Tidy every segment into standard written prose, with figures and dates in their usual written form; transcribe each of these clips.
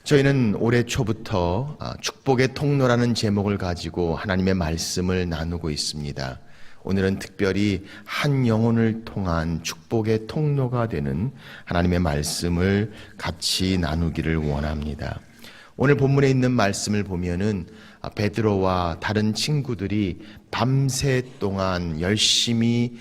저희는 올해 초부터 축복의 통로라는 제목을 가지고 하나님의 말씀을 나누고 있습니다. 오늘은 특별히 한 영혼을 통한 축복의 통로가 되는 하나님의 말씀을 같이 나누기를 원합니다. 오늘 본문에 있는 말씀을 보면은 베드로와 다른 친구들이 밤새 동안 열심히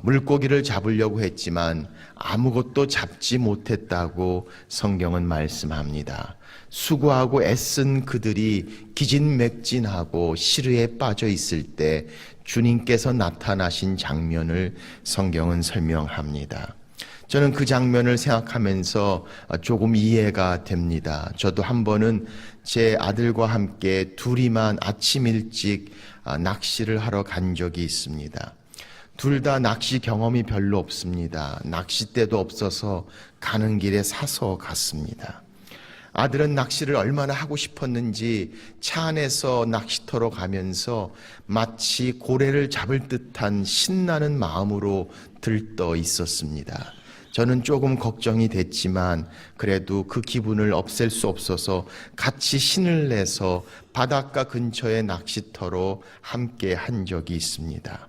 물고기를 잡으려고 했지만 아무것도 잡지 못했다고 성경은 말씀합니다. 수고하고 애쓴 그들이 기진맥진하고 시르에 빠져 있을 때 주님께서 나타나신 장면을 성경은 설명합니다. 저는 그 장면을 생각하면서 조금 이해가 됩니다. 저도 한 번은 제 아들과 함께 둘이만 아침 일찍 낚시를 하러 간 적이 있습니다. 둘 다 낚시 경험이 별로 없습니다. 낚싯대도 없어서 가는 길에 사서 갔습니다. 아들은 낚시를 얼마나 하고 싶었는지 차 안에서 낚시터로 가면서 마치 고래를 잡을 듯한 신나는 마음으로 들떠 있었습니다. 저는 조금 걱정이 됐지만 그래도 그 기분을 없앨 수 없어서 같이 신을 내서 바닷가 근처의 낚시터로 함께 한 적이 있습니다.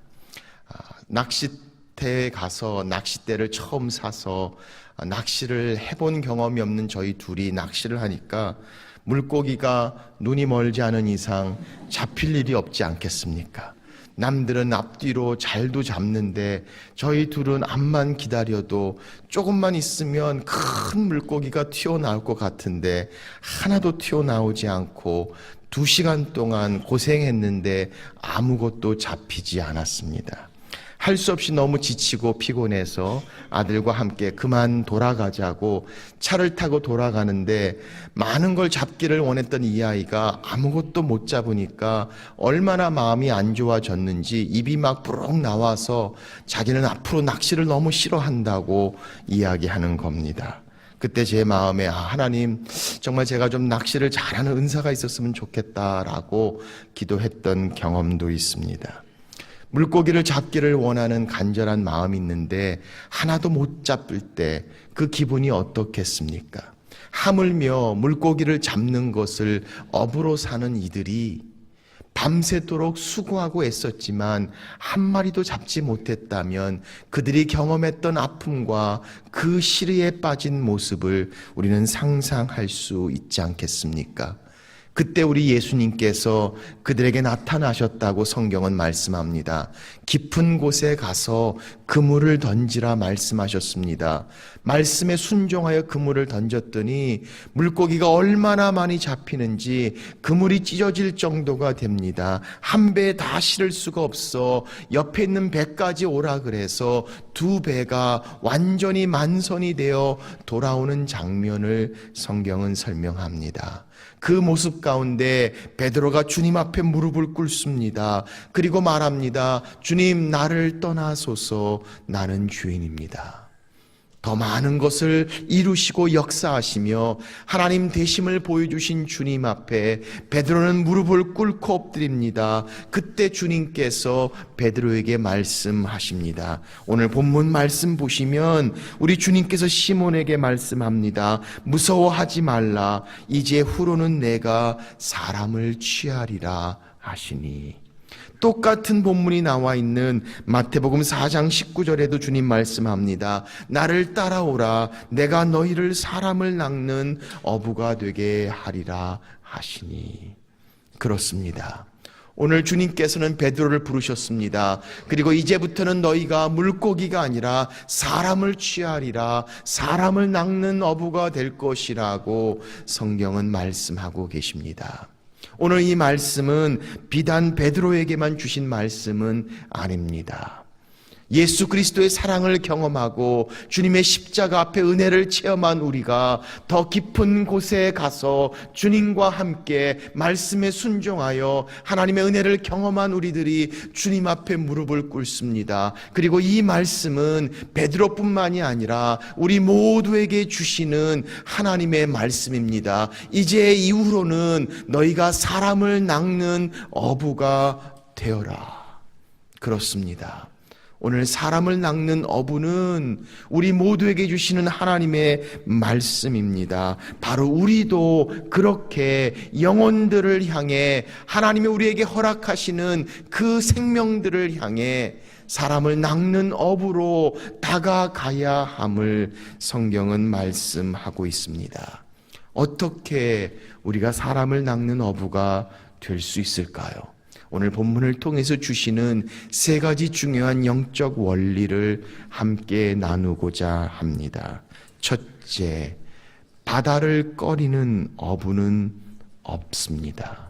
낚시터에 가서 낚싯대를 처음 사서 낚시를 해본 경험이 없는 저희 둘이 낚시를 하니까 물고기가 눈이 멀지 않은 이상 잡힐 일이 없지 않겠습니까? 남들은 앞뒤로 잘도 잡는데 저희 둘은 앞만 기다려도 조금만 있으면 큰 물고기가 튀어나올 것 같은데 하나도 튀어나오지 않고 2시간 동안 고생했는데 아무것도 잡히지 않았습니다. 할 수 없이 너무 지치고 피곤해서 아들과 함께 그만 돌아가자고 차를 타고 돌아가는데 많은 걸 잡기를 원했던 이 아이가 아무것도 못 잡으니까 얼마나 마음이 안 좋아졌는지 입이 막 부럭 나와서 자기는 앞으로 낚시를 너무 싫어한다고 이야기하는 겁니다. 그때 제 마음에 하나님 정말 제가 좀 낚시를 잘하는 은사가 있었으면 좋겠다라고 기도했던 경험도 있습니다. 물고기를 잡기를 원하는 간절한 마음이 있는데 하나도 못 잡을 때 그 기분이 어떻겠습니까? 하물며 물고기를 잡는 것을 업으로 사는 이들이 밤새도록 수고하고 애썼지만 한 마리도 잡지 못했다면 그들이 경험했던 아픔과 그 시리에 빠진 모습을 우리는 상상할 수 있지 않겠습니까? 그때 우리 예수님께서 그들에게 나타나셨다고 성경은 말씀합니다. 깊은 곳에 가서 그물을 던지라 말씀하셨습니다. 말씀에 순종하여 그물을 던졌더니 물고기가 얼마나 많이 잡히는지 그물이 찢어질 정도가 됩니다. 한 배에 다 실을 수가 없어 옆에 있는 배까지 오라 그래서 2배가 완전히 만선이 되어 돌아오는 장면을 성경은 설명합니다. 그 모습 가운데 베드로가 주님 앞에 무릎을 꿇습니다. 그리고 말합니다. 주님, 나를 떠나소서. 나는 죄인입니다. 더 많은 것을 이루시고 역사하시며 하나님 되심을 보여주신 주님 앞에 베드로는 무릎을 꿇고 엎드립니다. 그때 주님께서 베드로에게 말씀하십니다. 오늘 본문 말씀 보시면 우리 주님께서 시몬에게 말씀합니다. 무서워하지 말라. 이제 후로는 내가 사람을 취하리라 하시니. 똑같은 본문이 나와 있는 마태복음 4장 19절에도 주님 말씀합니다. 나를 따라오라. 내가 너희를 사람을 낚는 어부가 되게 하리라 하시니. 그렇습니다. 오늘 주님께서는 베드로를 부르셨습니다. 그리고 이제부터는 너희가 물고기가 아니라 사람을 취하리라. 사람을 낚는 어부가 될 것이라고 성경은 말씀하고 계십니다. 오늘 이 말씀은 비단 베드로에게만 주신 말씀은 아닙니다. 예수 그리스도의 사랑을 경험하고 주님의 십자가 앞에 은혜를 체험한 우리가 더 깊은 곳에 가서 주님과 함께 말씀에 순종하여 하나님의 은혜를 경험한 우리들이 주님 앞에 무릎을 꿇습니다. 그리고 이 말씀은 베드로뿐만이 아니라 우리 모두에게 주시는 하나님의 말씀입니다. 이제 이후로는 너희가 사람을 낚는 어부가 되어라. 그렇습니다. 오늘 사람을 낚는 어부는 우리 모두에게 주시는 하나님의 말씀입니다. 바로 우리도 그렇게 영혼들을 향해 하나님이 우리에게 허락하시는 그 생명들을 향해 사람을 낚는 어부로 다가가야 함을 성경은 말씀하고 있습니다. 어떻게 우리가 사람을 낚는 어부가 될 수 있을까요? 오늘 본문을 통해서 주시는 세 가지 중요한 영적 원리를 함께 나누고자 합니다. 첫째, 바다를 꺼리는 어부는 없습니다.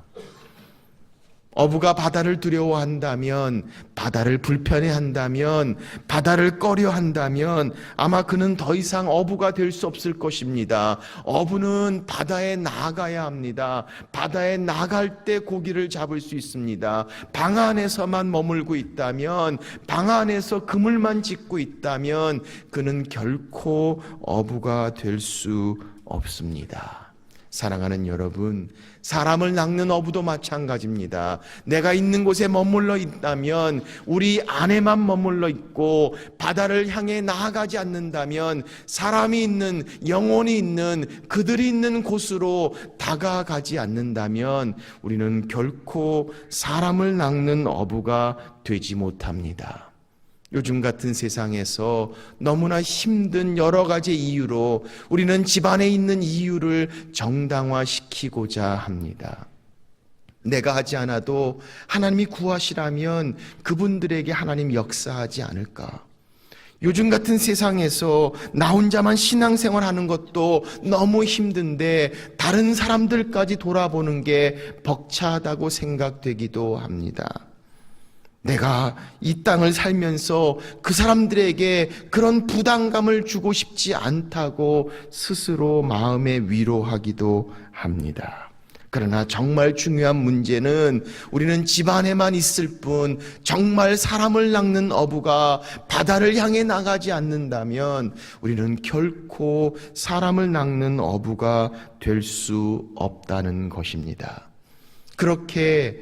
어부가 바다를 두려워한다면, 바다를 불편해한다면, 바다를 꺼려한다면 아마 그는 더 이상 어부가 될 수 없을 것입니다. 어부는 바다에 나가야 합니다. 바다에 나갈 때 고기를 잡을 수 있습니다. 방 안에서만 머물고 있다면, 방 안에서 그물만 짓고 있다면 그는 결코 어부가 될 수 없습니다. 사랑하는 여러분, 사람을 낚는 어부도 마찬가지입니다. 내가 있는 곳에 머물러 있다면, 우리 안에만 머물러 있고 바다를 향해 나아가지 않는다면, 사람이 있는, 영혼이 있는, 그들이 있는 곳으로 다가가지 않는다면 우리는 결코 사람을 낚는 어부가 되지 못합니다. 요즘 같은 세상에서 너무나 힘든 여러 가지 이유로 우리는 집안에 있는 이유를 정당화시키고자 합니다. 내가 하지 않아도 하나님이 구하시라면 그분들에게 하나님 역사하지 않을까? 요즘 같은 세상에서 나 혼자만 신앙생활하는 것도 너무 힘든데 다른 사람들까지 돌아보는 게 벅차다고 생각되기도 합니다. 내가 이 땅을 살면서 그 사람들에게 그런 부담감을 주고 싶지 않다고 스스로 마음에 위로하기도 합니다. 그러나 정말 중요한 문제는 우리는 집안에만 있을 뿐 정말 사람을 낚는 어부가 바다를 향해 나가지 않는다면 우리는 결코 사람을 낚는 어부가 될 수 없다는 것입니다. 그렇게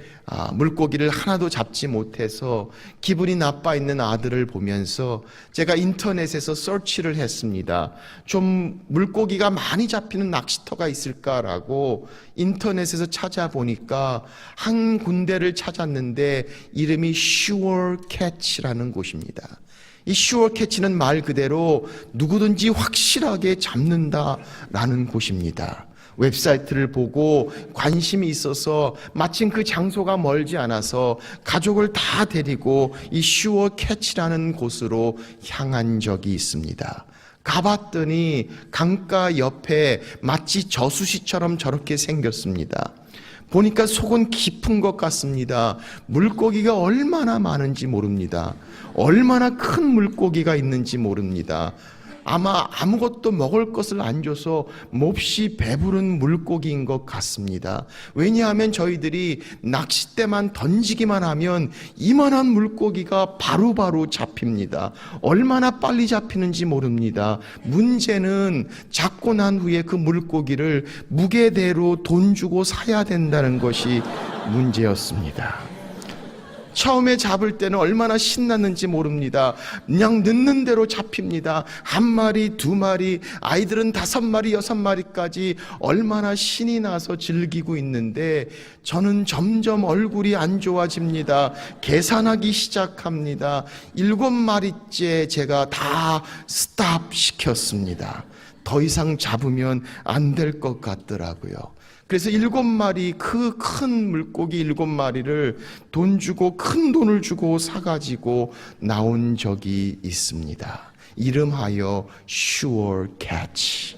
물고기를 하나도 잡지 못해서 기분이 나빠 있는 아들을 보면서 제가 인터넷에서 서치를 했습니다. 좀 물고기가 많이 잡히는 낚시터가 있을까라고 인터넷에서 찾아보니까 한 군데를 찾았는데 이름이 Sure Catch라는 곳입니다. 이 Sure Catch는 말 그대로 누구든지 확실하게 잡는다라는 곳입니다. 웹사이트를 보고 관심이 있어서 마침 그 장소가 멀지 않아서 가족을 다 데리고 이 Sure Catch라는 곳으로 향한 적이 있습니다. 가봤더니 강가 옆에 마치 저수시처럼 저렇게 생겼습니다. 보니까 속은 깊은 것 같습니다. 물고기가 얼마나 많은지 모릅니다. 얼마나 큰 물고기가 있는지 모릅니다. 아마 아무것도 먹을 것을 안 줘서 몹시 배부른 물고기인 것 같습니다. 왜냐하면 저희들이 낚싯대만 던지기만 하면 이만한 물고기가 바로바로 잡힙니다. 얼마나 빨리 잡히는지 모릅니다. 문제는 잡고 난 후에 그 물고기를 무게대로 돈 주고 사야 된다는 것이 문제였습니다. 처음에 잡을 때는 얼마나 신났는지 모릅니다. 그냥 넣는 대로 잡힙니다. 한 마리, 두 마리, 아이들은 5마리, 6마리까지 얼마나 신이 나서 즐기고 있는데 저는 점점 얼굴이 안 좋아집니다. 계산하기 시작합니다. 7마리째 제가 다 스탑 시켰습니다. 더 이상 잡으면 안 될 것 같더라고요. 그래서 7마리, 그 큰 물고기 7마리를 돈 주고, 큰 돈을 주고 사가지고 나온 적이 있습니다. 이름하여 Sure Catch.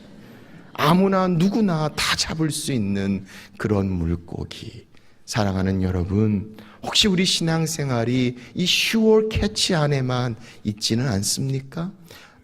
아무나 누구나 다 잡을 수 있는 그런 물고기. 사랑하는 여러분, 혹시 우리 신앙생활이 이 Sure Catch 안에만 있지는 않습니까?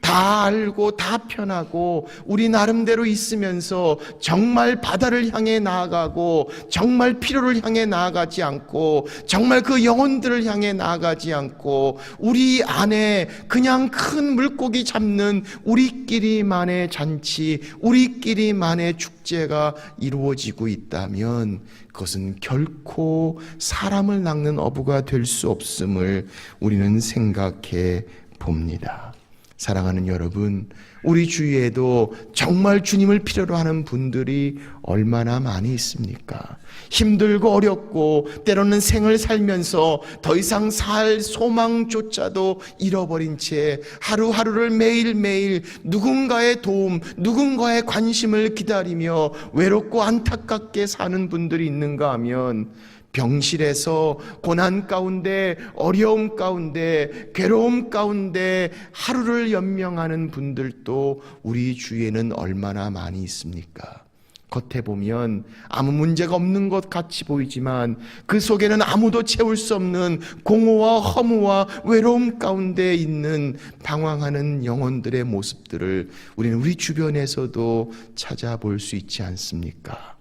다 알고 다 편하고 우리 나름대로 있으면서 정말 바다를 향해 나아가고 정말 필요를 향해 나아가지 않고 정말 그 영혼들을 향해 나아가지 않고 우리 안에 그냥 큰 물고기 잡는 우리끼리만의 잔치, 우리끼리만의 축제가 이루어지고 있다면 그것은 결코 사람을 낚는 어부가 될 수 없음을 우리는 생각해 봅니다. 사랑하는 여러분, 우리 주위에도 정말 주님을 필요로 하는 분들이 얼마나 많이 있습니까? 힘들고 어렵고 때로는 생을 살면서 더 이상 살 소망조차도 잃어버린 채 하루하루를 매일매일 누군가의 도움, 누군가의 관심을 기다리며 외롭고 안타깝게 사는 분들이 있는가 하면 병실에서 고난 가운데, 어려움 가운데, 괴로움 가운데 하루를 연명하는 분들도 우리 주위에는 얼마나 많이 있습니까? 겉에 보면 아무 문제가 없는 것 같이 보이지만 그 속에는 아무도 채울 수 없는 공허와 허무와 외로움 가운데 있는 방황하는 영혼들의 모습들을 우리는 우리 주변에서도 찾아볼 수 있지 않습니까?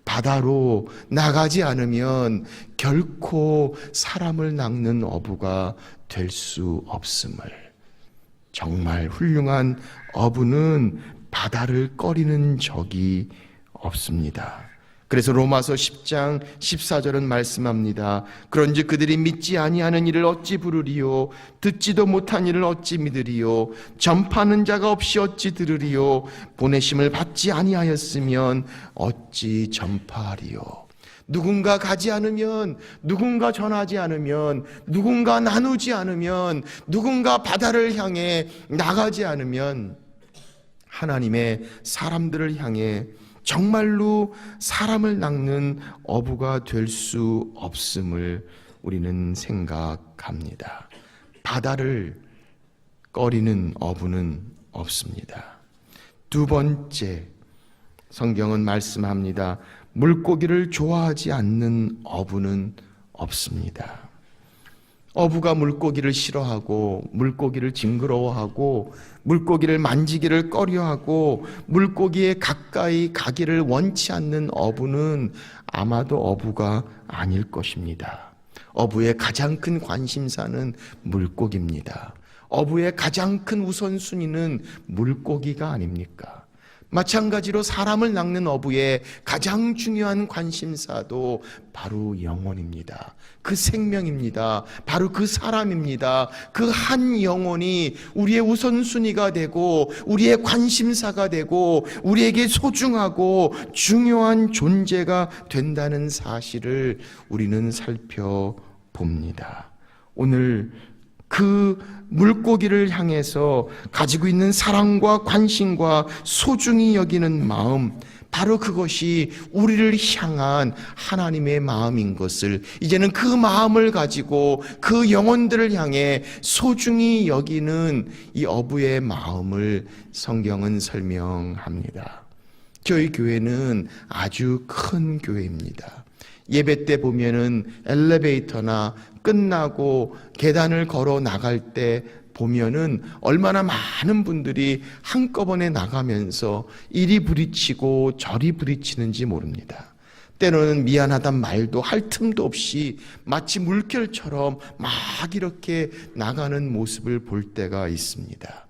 바다로 나가지 않으면 결코 사람을 낚는 어부가 될 수 없음을, 정말 훌륭한 어부는 바다를 꺼리는 적이 없습니다. 그래서 로마서 10장 14절은 말씀합니다. 그런즉 그들이 믿지 아니하는 일을 어찌 부르리요, 듣지도 못한 일을 어찌 믿으리요, 전파하는 자가 없이 어찌 들으리요, 보내심을 받지 아니하였으면 어찌 전파하리요. 누군가 가지 않으면, 누군가 전하지 않으면, 누군가 나누지 않으면, 누군가 바다를 향해 나가지 않으면 하나님의 사람들을 향해 정말로 사람을 낚는 어부가 될 수 없음을 우리는 생각합니다. 바다를 꺼리는 어부는 없습니다. 두 번째, 성경은 말씀합니다. 물고기를 좋아하지 않는 어부는 없습니다. 어부가 물고기를 싫어하고 물고기를 징그러워하고 물고기를 만지기를 꺼려하고 물고기에 가까이 가기를 원치 않는 어부는 아마도 어부가 아닐 것입니다. 어부의 가장 큰 관심사는 물고기입니다. 어부의 가장 큰 우선순위는 물고기가 아닙니까? 마찬가지로 사람을 낚는 어부의 가장 중요한 관심사도 바로 영혼입니다. 그 생명입니다. 바로 그 사람입니다. 그 한 영혼이 우리의 우선순위가 되고 우리의 관심사가 되고 우리에게 소중하고 중요한 존재가 된다는 사실을 우리는 살펴봅니다. 오늘 그 물고기를 향해서 가지고 있는 사랑과 관심과 소중히 여기는 마음, 바로 그것이 우리를 향한 하나님의 마음인 것을 이제는 그 마음을 가지고 그 영혼들을 향해 소중히 여기는 이 어부의 마음을 성경은 설명합니다. 저희 교회는 아주 큰 교회입니다. 예배 때 보면은 엘리베이터나 끝나고 계단을 걸어 나갈 때 보면은 얼마나 많은 분들이 한꺼번에 나가면서 이리 부딪히고 저리 부딪히는지 모릅니다. 때로는 미안하단 말도 할 틈도 없이 마치 물결처럼 막 이렇게 나가는 모습을 볼 때가 있습니다.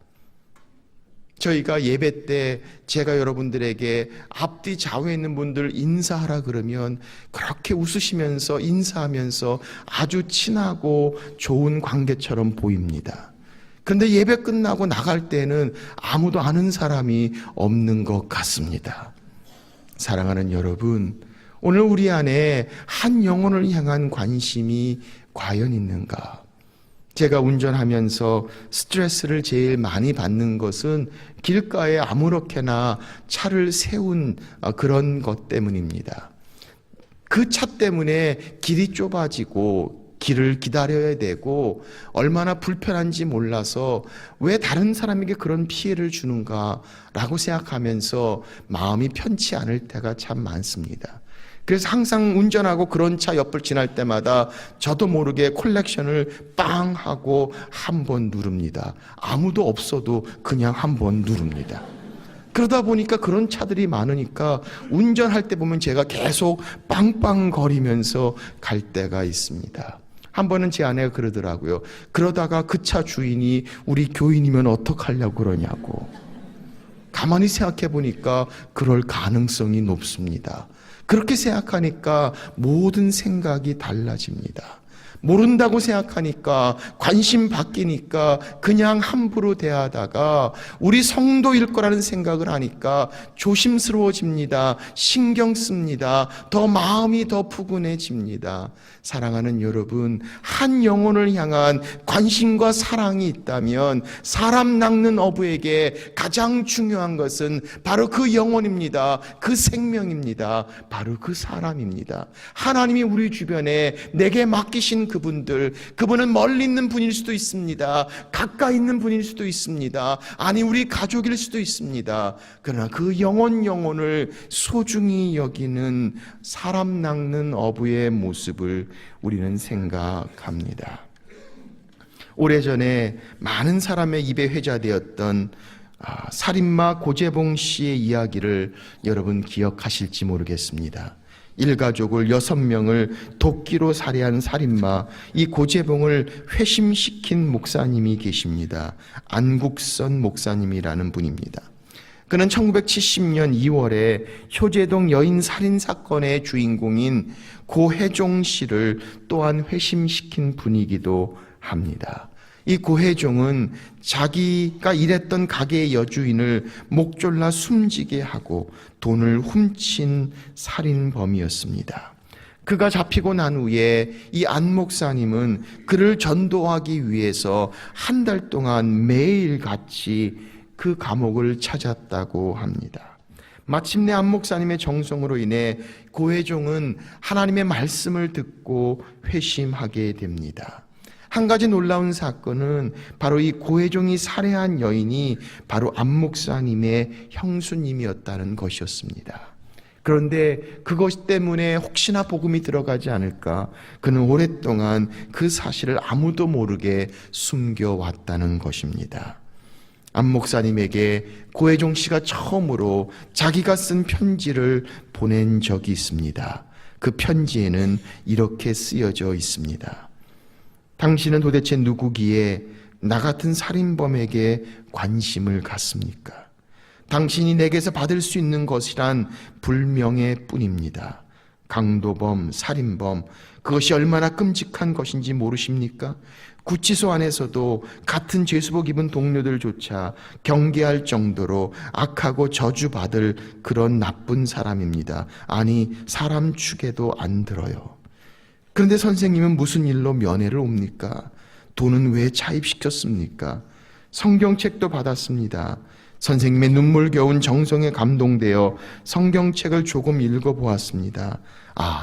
저희가 예배 때 제가 여러분들에게 앞뒤 좌우에 있는 분들 인사하라 그러면 그렇게 웃으시면서 인사하면서 아주 친하고 좋은 관계처럼 보입니다. 그런데 예배 끝나고 나갈 때는 아무도 아는 사람이 없는 것 같습니다. 사랑하는 여러분, 오늘 우리 안에 한 영혼을 향한 관심이 과연 있는가? 제가 운전하면서 스트레스를 제일 많이 받는 것은 길가에 아무렇게나 차를 세운 그런 것 때문입니다. 그 차 때문에 길이 좁아지고 길을 기다려야 되고 얼마나 불편한지 몰라서 왜 다른 사람에게 그런 피해를 주는가라고 생각하면서 마음이 편치 않을 때가 참 많습니다. 그래서 항상 운전하고 그런 차 옆을 지날 때마다 저도 모르게 콜렉션을 빵 하고 한 번 누릅니다. 아무도 없어도 그냥 한 번 누릅니다. 그러다 보니까 그런 차들이 많으니까 운전할 때 보면 제가 계속 빵빵거리면서 갈 때가 있습니다. 한 번은 제 아내가 그러더라고요. 그러다가 그 차 주인이 우리 교인이면 어떡하려고 그러냐고. 가만히 생각해 보니까 그럴 가능성이 높습니다. 그렇게 생각하니까 모든 생각이 달라집니다. 모른다고 생각하니까, 관심 바뀌니까 그냥 함부로 대하다가 우리 성도일 거라는 생각을 하니까 조심스러워집니다. 신경 씁니다. 더 마음이 더 푸근해집니다. 사랑하는 여러분, 한 영혼을 향한 관심과 사랑이 있다면 사람 낚는 어부에게 가장 중요한 것은 바로 그 영혼입니다. 그 생명입니다. 바로 그 사람입니다. 하나님이 우리 주변에 내게 맡기신 그분은 멀리 있는 분일 수도 있습니다. 가까이 있는 분일 수도 있습니다. 아니, 우리 가족일 수도 있습니다. 그러나 그 영혼을 소중히 여기는 사람 낚는 어부의 모습을 우리는 생각합니다. 오래전에 많은 사람의 입에 회자되었던 살인마 고재봉 씨의 이야기를 여러분 기억하실지 모르겠습니다. 일가족을 6명을 도끼로 살해한 살인마, 이 고재봉을 회심시킨 목사님이 계십니다. 안국선 목사님이라는 분입니다. 그는 1970년 2월에 효제동 여인 살인 사건의 주인공인 고혜종 씨를 또한 회심시킨 분이기도 합니다. 이 고혜종은 자기가 일했던 가게의 여주인을 목 졸라 숨지게 하고 돈을 훔친 살인범이었습니다. 그가 잡히고 난 후에 이 안 목사님은 그를 전도하기 위해서 한 달 동안 매일같이 그 감옥을 찾았다고 합니다. 마침내 안 목사님의 정성으로 인해 고혜종은 하나님의 말씀을 듣고 회심하게 됩니다. 한 가지 놀라운 사건은 바로 이 고혜종이 살해한 여인이 바로 안 목사님의 형수님이었다는 것이었습니다. 그런데 그것 때문에 혹시나 복음이 들어가지 않을까, 그는 오랫동안 그 사실을 아무도 모르게 숨겨왔다는 것입니다. 안 목사님에게 고혜종 씨가 처음으로 자기가 쓴 편지를 보낸 적이 있습니다. 그 편지에는 이렇게 쓰여져 있습니다. 당신은 도대체 누구기에 나 같은 살인범에게 관심을 갖습니까? 당신이 내게서 받을 수 있는 것이란 불명예 뿐입니다. 강도범, 살인범, 그것이 얼마나 끔찍한 것인지 모르십니까? 구치소 안에서도 같은 죄수복 입은 동료들조차 경계할 정도로 악하고 저주받을 그런 나쁜 사람입니다. 아니, 사람 축에도 안 들어요. 그런데 선생님은 무슨 일로 면회를 옵니까? 돈은 왜 차입시켰습니까? 성경책도 받았습니다. 선생님의 눈물겨운 정성에 감동되어 성경책을 조금 읽어보았습니다.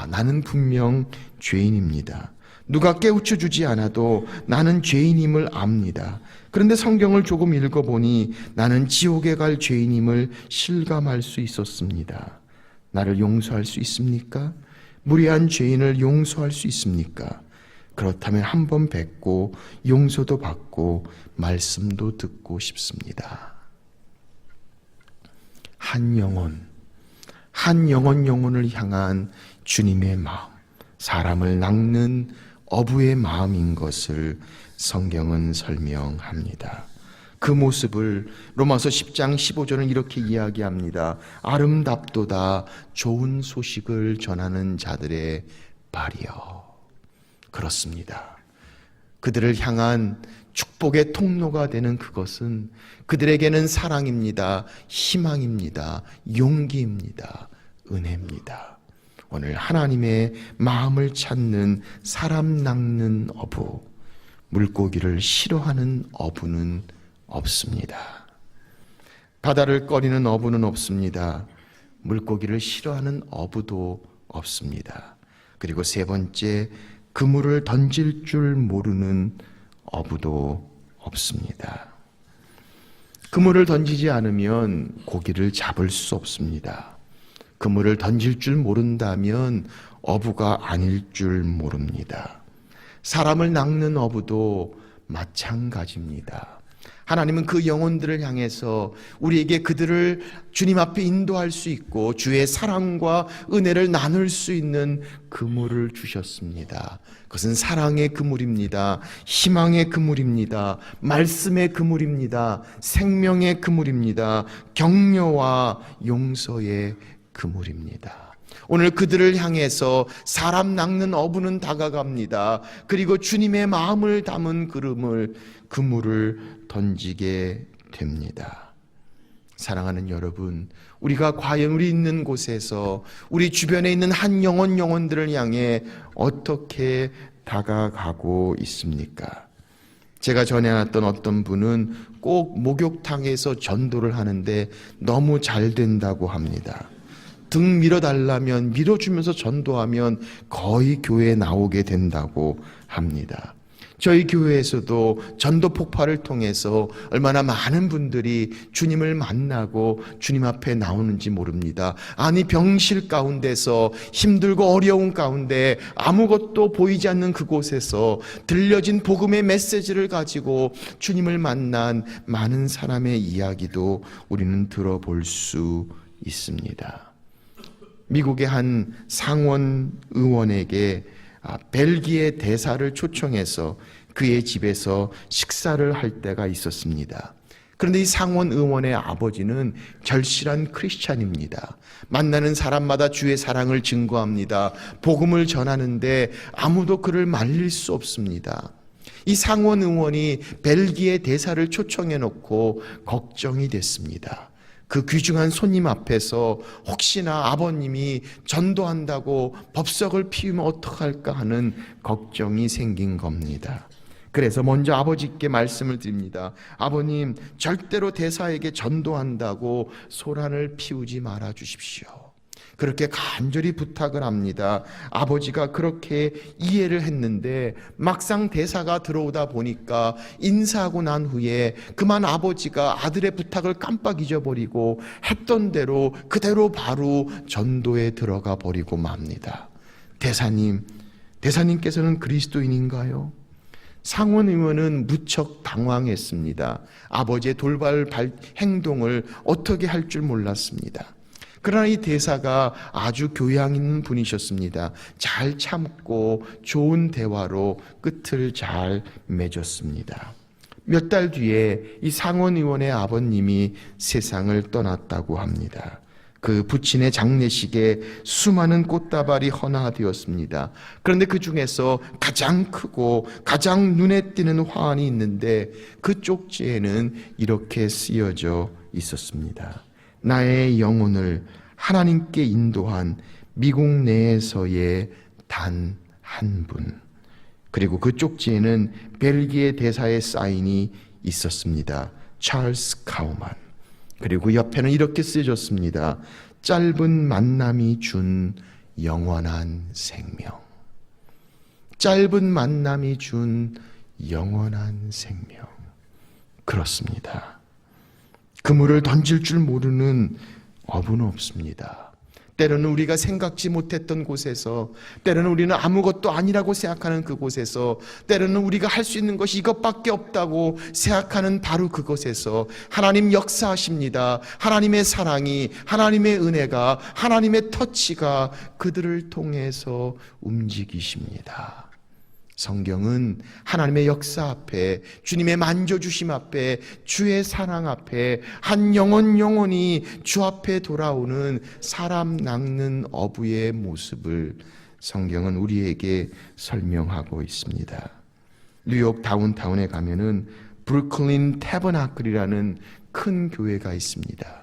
나는 분명 죄인입니다. 누가 깨우쳐 주지 않아도 나는 죄인임을 압니다. 그런데 성경을 조금 읽어보니 나는 지옥에 갈 죄인임을 실감할 수 있었습니다. 나를 용서할 수 있습니까? 무례한 죄인을 용서할 수 있습니까? 그렇다면 한 번 뵙고 용서도 받고 말씀도 듣고 싶습니다. 한 영혼을 향한 주님의 마음, 사람을 낚는 어부의 마음인 것을 성경은 설명합니다. 그 모습을 로마서 10장 15절은 이렇게 이야기합니다. 아름답도다 좋은 소식을 전하는 자들의 발이여. 그렇습니다. 그들을 향한 축복의 통로가 되는 그것은 그들에게는 사랑입니다. 희망입니다. 용기입니다. 은혜입니다. 오늘 하나님의 마음을 찾는 사람 낚는 어부, 물고기를 싫어하는 어부는 없습니다. 바다를 꺼리는 어부는 없습니다. 물고기를 싫어하는 어부도 없습니다. 그리고 세 번째, 그물을 던질 줄 모르는 어부도 없습니다. 그물을 던지지 않으면 고기를 잡을 수 없습니다. 그물을 던질 줄 모른다면 어부가 아닐 줄 모릅니다. 사람을 낚는 어부도 마찬가지입니다. 하나님은 그 영혼들을 향해서 우리에게 그들을 주님 앞에 인도할 수 있고 주의 사랑과 은혜를 나눌 수 있는 그물을 주셨습니다. 그것은 사랑의 그물입니다. 희망의 그물입니다. 말씀의 그물입니다. 생명의 그물입니다. 격려와 용서의 그물입니다. 오늘 그들을 향해서 사람 낚는 어부는 다가갑니다. 그리고 주님의 마음을 담은 그물을 던지게 됩니다. 사랑하는 여러분, 우리가 과연 우리 있는 곳에서 우리 주변에 있는 한 영혼들을 향해 어떻게 다가가고 있습니까? 제가 전에 왔던 어떤 분은 꼭 목욕탕에서 전도를 하는데 너무 잘 된다고 합니다. 등 밀어달라면 밀어주면서 전도하면 거의 교회에 나오게 된다고 합니다. 저희 교회에서도 전도 폭발을 통해서 얼마나 많은 분들이 주님을 만나고 주님 앞에 나오는지 모릅니다. 아니, 병실 가운데서 힘들고 어려운 가운데 아무것도 보이지 않는 그곳에서 들려진 복음의 메시지를 가지고 주님을 만난 많은 사람의 이야기도 우리는 들어볼 수 있습니다. 미국의 한 상원 의원에게 벨기에 대사를 초청해서 그의 집에서 식사를 할 때가 있었습니다. 그런데 이 상원 의원의 아버지는 절실한 크리스찬입니다. 만나는 사람마다 주의 사랑을 증거합니다. 복음을 전하는데 아무도 그를 말릴 수 없습니다. 이 상원 의원이 벨기에 대사를 초청해 놓고 걱정이 됐습니다. 그 귀중한 손님 앞에서 혹시나 아버님이 전도한다고 법석을 피우면 어떡할까 하는 걱정이 생긴 겁니다. 그래서 먼저 아버지께 말씀을 드립니다. 아버님, 절대로 대사에게 전도한다고 소란을 피우지 말아 주십시오. 그렇게 간절히 부탁을 합니다. 아버지가 그렇게 이해를 했는데 막상 대사가 들어오다 보니까 인사하고 난 후에 그만 아버지가 아들의 부탁을 깜빡 잊어버리고 했던 대로 그대로 바로 전도에 들어가 버리고 맙니다. 대사님께서는 그리스도인인가요? 상원 의원은 무척 당황했습니다. 아버지의 돌발 행동을 어떻게 할 줄 몰랐습니다. 그러나 이 대사가 아주 교양 있는 분이셨습니다. 잘 참고 좋은 대화로 끝을 잘 맺었습니다. 몇 달 뒤에 이 상원 의원의 아버님이 세상을 떠났다고 합니다. 그 부친의 장례식에 수많은 꽃다발이 헌화되었습니다. 그런데 그 중에서 가장 크고 가장 눈에 띄는 화환이 있는데 그 쪽지에는 이렇게 쓰여져 있었습니다. 나의 영혼을 하나님께 인도한 미국 내에서의 단 한 분. 그리고 그 쪽지에는 벨기에 대사의 사인이 있었습니다. 찰스 카우만. 그리고 옆에는 이렇게 쓰여졌습니다. 짧은 만남이 준 영원한 생명. 짧은 만남이 준 영원한 생명. 그렇습니다. 그물을 던질 줄 모르는 어부는 없습니다. 때로는 우리가 생각지 못했던 곳에서, 때로는 우리는 아무것도 아니라고 생각하는 그곳에서, 때로는 우리가 할 수 있는 것이 이것밖에 없다고 생각하는 바로 그곳에서 하나님 역사하십니다. 하나님의 사랑이, 하나님의 은혜가, 하나님의 터치가 그들을 통해서 움직이십니다. 성경은 하나님의 역사 앞에, 주님의 만져주심 앞에, 주의 사랑 앞에 한 영혼이 주 앞에 돌아오는 사람 낚는 어부의 모습을 성경은 우리에게 설명하고 있습니다. 뉴욕 다운타운에 가면은 브루클린 태버나클이라는 큰 교회가 있습니다.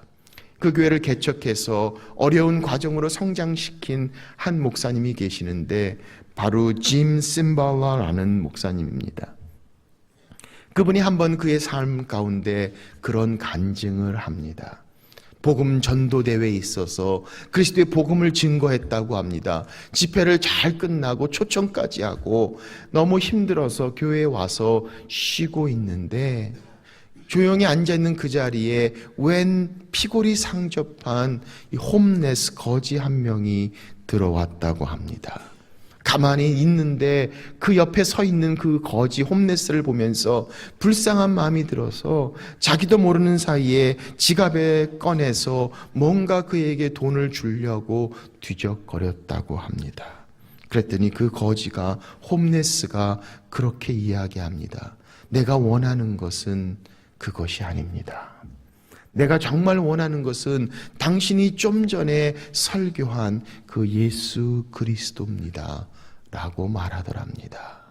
그 교회를 개척해서 어려운 과정으로 성장시킨 한 목사님이 계시는데 바로 짐 심발라라는 목사님입니다. 그분이 한번 그의 삶 가운데 그런 간증을 합니다. 복음 전도 대회에 있어서 그리스도의 복음을 증거했다고 합니다. 집회를 잘 끝나고 초청까지 하고 너무 힘들어서 교회에 와서 쉬고 있는데 조용히 앉아있는 그 자리에 웬 피골이 상접한 이 홈레스 거지 한 명이 들어왔다고 합니다. 가만히 있는데 그 옆에 서 있는 그 거지 홈레스를 보면서 불쌍한 마음이 들어서 자기도 모르는 사이에 지갑에 꺼내서 뭔가 그에게 돈을 주려고 뒤적거렸다고 합니다. 그랬더니 그 거지가, 홈레스가 그렇게 이야기합니다. 내가 원하는 것은 그것이 아닙니다. 내가 정말 원하는 것은 당신이 좀 전에 설교한 그 예수 그리스도입니다 라고 말하더랍니다.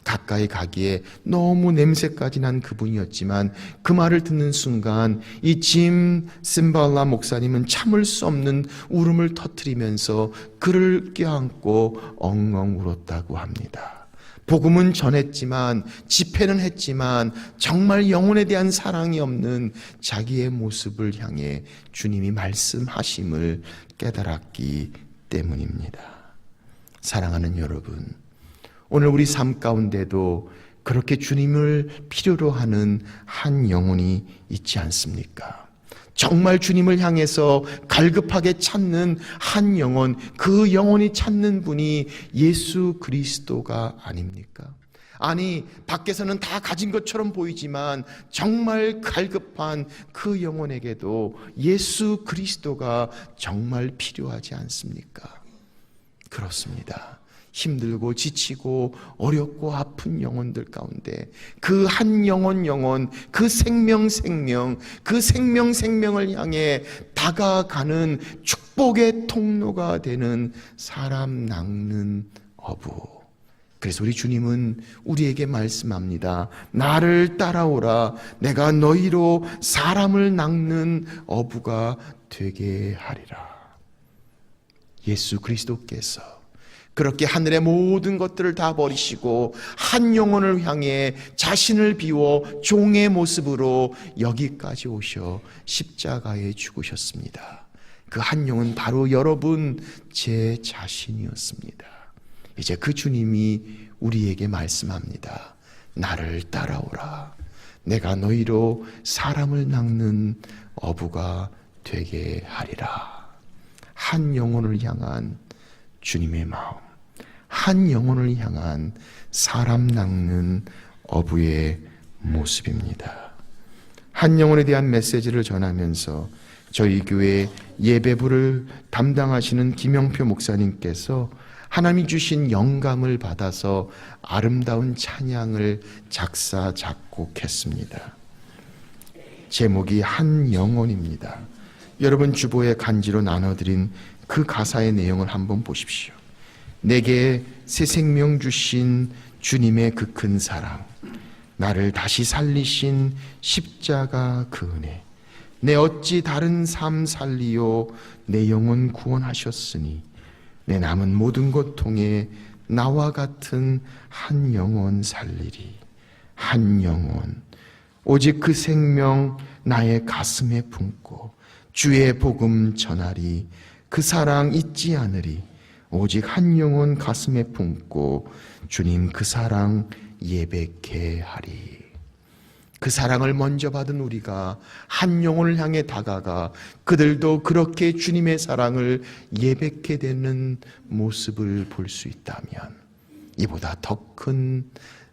가까이 가기에 너무 냄새까지 난 그분이었지만 그 말을 듣는 순간 이 짐 심발라 목사님은 참을 수 없는 울음을 터뜨리면서 그를 껴안고 엉엉 울었다고 합니다. 복음은 전했지만, 집회는 했지만 정말 영혼에 대한 사랑이 없는 자기의 모습을 향해 주님이 말씀하심을 깨달았기 때문입니다. 사랑하는 여러분, 오늘 우리 삶 가운데도 그렇게 주님을 필요로 하는 한 영혼이 있지 않습니까? 정말 주님을 향해서 갈급하게 찾는 한 영혼, 그 영혼이 찾는 분이 예수 그리스도가 아닙니까? 아니, 밖에서는 다 가진 것처럼 보이지만 정말 갈급한 그 영혼에게도 예수 그리스도가 정말 필요하지 않습니까? 그렇습니다. 힘들고 지치고 어렵고 아픈 영혼들 가운데 그 한 영혼, 그 생명을 향해 다가가는 축복의 통로가 되는 사람 낚는 어부. 그래서 우리 주님은 우리에게 말씀합니다. 나를 따라오라. 내가 너희로 사람을 낚는 어부가 되게 하리라. 예수 그리스도께서 그렇게 하늘의 모든 것들을 다 버리시고 한 영혼을 향해 자신을 비워 종의 모습으로 여기까지 오셔 십자가에 죽으셨습니다. 그 한 영은 바로 여러분, 제 자신이었습니다. 이제 그 주님이 우리에게 말씀합니다. 나를 따라오라. 내가 너희로 사람을 낚는 어부가 되게 하리라. 한 영혼을 향한 주님의 마음, 한 영혼을 향한 사람 낚는 어부의 모습입니다. 한 영혼에 대한 메시지를 전하면서 저희 교회 예배부를 담당하시는 김영표 목사님께서 하나님이 주신 영감을 받아서 아름다운 찬양을 작사 작곡했습니다. 제목이 한 영혼입니다. 여러분 주보에 간지로 나눠드린 그 가사의 내용을 한번 보십시오. 내게 새 생명 주신 주님의 그 큰 사랑, 나를 다시 살리신 십자가 그 은혜, 내 어찌 다른 삶 살리요, 내 영혼 구원하셨으니 내 남은 모든 고통에 나와 같은 한 영혼 살리리. 한 영혼, 오직 그 생명 나의 가슴에 품고 주의 복음 전하리. 그 사랑 잊지 않으리. 오직 한 영혼 가슴에 품고 주님 그 사랑 예배케 하리. 그 사랑을 먼저 받은 우리가 한 영혼을 향해 다가가 그들도 그렇게 주님의 사랑을 예배케 되는 모습을 볼 수 있다면 이보다 더 큰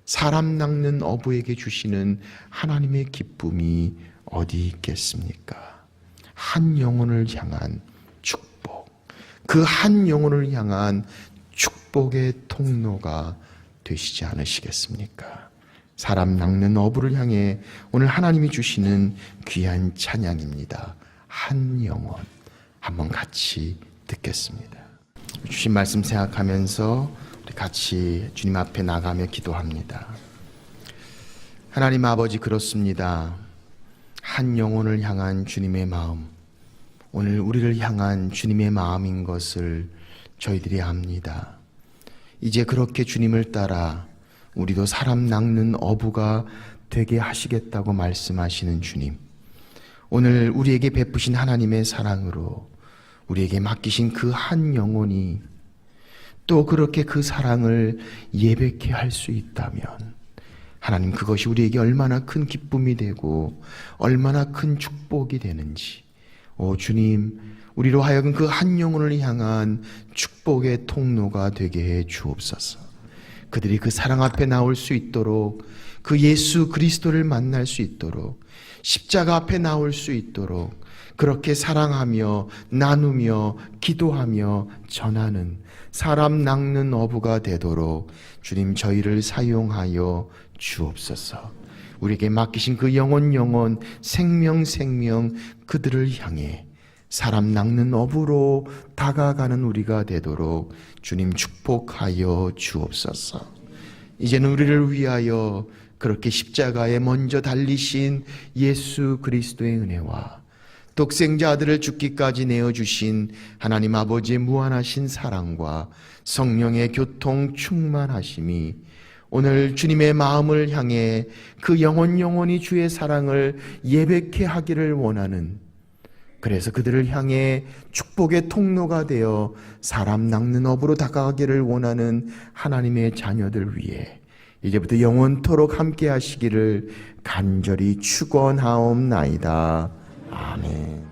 사람 낚는 어부에게 주시는 하나님의 기쁨이 어디 있겠습니까? 한 영혼을 향한 축복, 그 한 영혼을 향한 축복의 통로가 되시지 않으시겠습니까? 사람 낚는 어부를 향해 오늘 하나님이 주시는 귀한 찬양입니다. 한 영혼, 한번 같이 듣겠습니다. 주신 말씀 생각하면서 우리 같이 주님 앞에 나가며 기도합니다. 하나님 아버지, 그렇습니다. 한 영혼을 향한 주님의 마음, 오늘 우리를 향한 주님의 마음인 것을 저희들이 압니다. 이제 그렇게 주님을 따라 우리도 사람 낚는 어부가 되게 하시겠다고 말씀하시는 주님, 오늘 우리에게 베푸신 하나님의 사랑으로 우리에게 맡기신 그 한 영혼이 또 그렇게 그 사랑을 예배케 할 수 있다면 하나님, 그것이 우리에게 얼마나 큰 기쁨이 되고 얼마나 큰 축복이 되는지, 주님, 우리로 하여금 그 한 영혼을 향한 축복의 통로가 되게 해 주옵소서. 그들이 그 사랑 앞에 나올 수 있도록, 그 예수 그리스도를 만날 수 있도록, 십자가 앞에 나올 수 있도록, 그렇게 사랑하며 나누며 기도하며 전하는 사람 낚는 어부가 되도록 주님, 저희를 사용하여 주옵소서. 우리에게 맡기신 그 영혼 생명 그들을 향해 사람 낚는 어부로 다가가는 우리가 되도록 주님 축복하여 주옵소서. 이제는 우리를 위하여 그렇게 십자가에 먼저 달리신 예수 그리스도의 은혜와 독생자 아들을 죽기까지 내어주신 하나님 아버지의 무한하신 사랑과 성령의 교통 충만하심이 오늘 주님의 마음을 향해 그 영원히 주의 사랑을 예배케 하기를 원하는, 그래서 그들을 향해 축복의 통로가 되어 사람 낚는 업으로 다가가기를 원하는 하나님의 자녀들 위해 이제부터 영원토록 함께 하시기를 간절히 축원하옵나이다. 아멘.